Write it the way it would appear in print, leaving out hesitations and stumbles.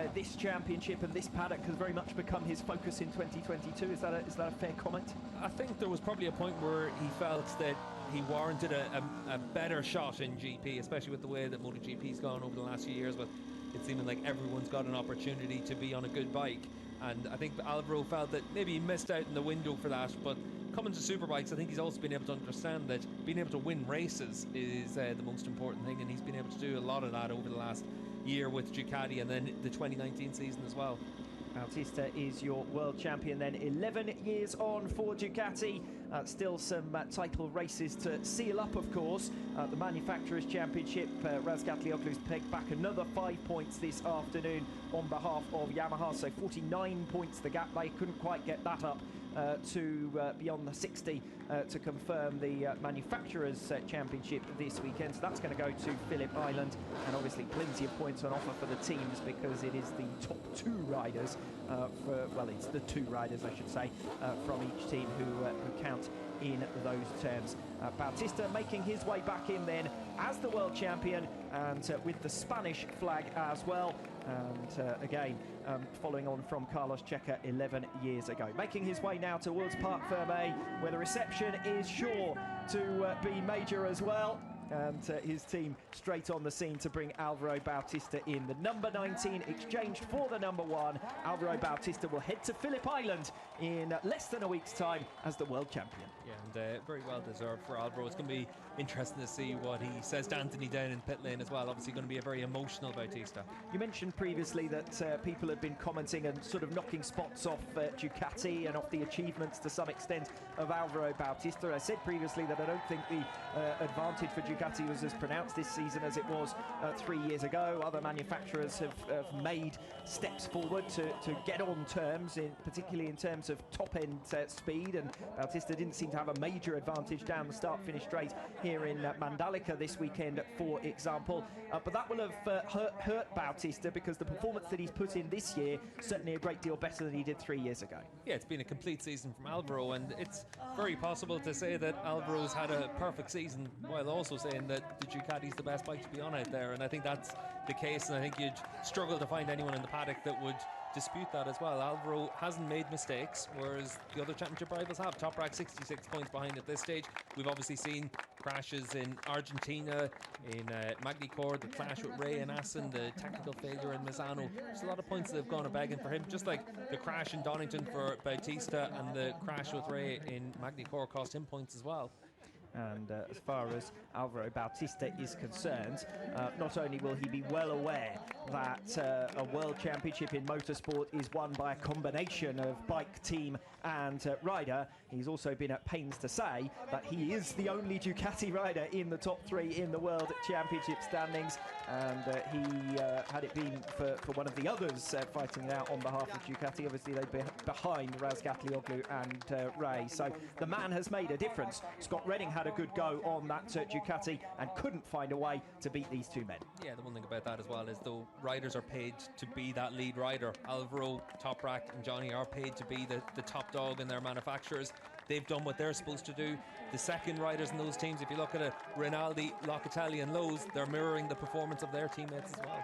where this championship and this paddock has very much become his focus in 2022. Is that a fair comment? I think there was probably a point where he felt that he warranted a better shot in GP, especially with the way that MotoGP's gone over the last few years, but it's seeming like everyone's got an opportunity to be on a good bike. And I think Alvaro felt that maybe he missed out in the window for that, but coming to Superbikes, I think he's also been able to understand that being able to win races is the most important thing, and he's been able to do a lot of that over the last year with Ducati and then the 2019 season as well. Bautista is your world champion then, 11 years on for Ducati. Still some title races to seal up, of course. The Manufacturers' Championship, Razgatlioglu's pegged back another 5 points this afternoon on behalf of Yamaha, so 49 points the gap. They couldn't quite get that up to beyond the 60 to confirm the Manufacturers' Championship this weekend. So that's going to go to Phillip Island, and obviously plenty of points on offer for the teams because it is the top two riders it's the two riders, I should say, from each team who count in those terms. Bautista making his way back in then as the world champion, and with the Spanish flag as well, and again following on from Carlos Checa 11 years ago. Making his way now towards Parc Fermé, where the reception is sure to be major as well, and his team straight on the scene to bring Alvaro Bautista in. The number 19 exchanged for the number 1. Alvaro Bautista will head to Phillip Island in less than a week's time as the world champion. Yeah, and very well deserved for Alvaro. It's going to be interesting to see what he says to Anthony down in pit lane as well. Obviously going to be a very emotional Bautista. You mentioned previously that people have been commenting and sort of knocking spots off Ducati and off the achievements to some extent of Alvaro Bautista. I said previously that I don't think the advantage for Ducati was as pronounced this season as it was 3 years ago. Other manufacturers have made steps forward to get on terms, particularly in terms of top-end speed, and Bautista didn't seem to have a major advantage down the start-finish straight here in Mandalika this weekend, for example. But that will have hurt Bautista, because the performance that he's put in this year certainly a great deal better than he did 3 years ago. Yeah, it's been a complete season from Alvaro, and it's very possible to say that Alvaro's had a perfect season while also saying that the Ducati's the best bike to be on out there, and I think that's the case, and I think you'd struggle to find anyone in the paddock that would dispute that as well. Alvaro hasn't made mistakes, whereas the other championship rivals have. Toprak 66 points behind at this stage. We've obviously seen crashes in Argentina, in Magny-Cours, the clash with Ray and Assen, the technical failure in Misano. There's a lot of points that have gone a begging for him, just like the crash in Donington for Bautista and the crash with Ray in Magny-Cours cost him points as well. And as far as Alvaro Bautista is concerned, not only will he be well aware that a world championship in motorsport is won by a combination of bike, team and rider, he's also been at pains to say that he is the only Ducati rider in the top 3 in the world championship standings, and had it been for one of the others fighting it out on behalf of Ducati, obviously they'd be behind Razgatlioglu and Ray. So the man has made a difference. Scott Redding had a good go on that Ducati and couldn't find a way to beat these two men. Yeah, the one thing about that as well is though riders are paid to be that lead rider. Alvaro, Toprak and Johnny are paid to be the top dog in their manufacturers. They've done what they're supposed to do. The second riders in those teams, if you look at it, Rinaldi, Locatelli and Lowe's, they're mirroring the performance of their teammates as well.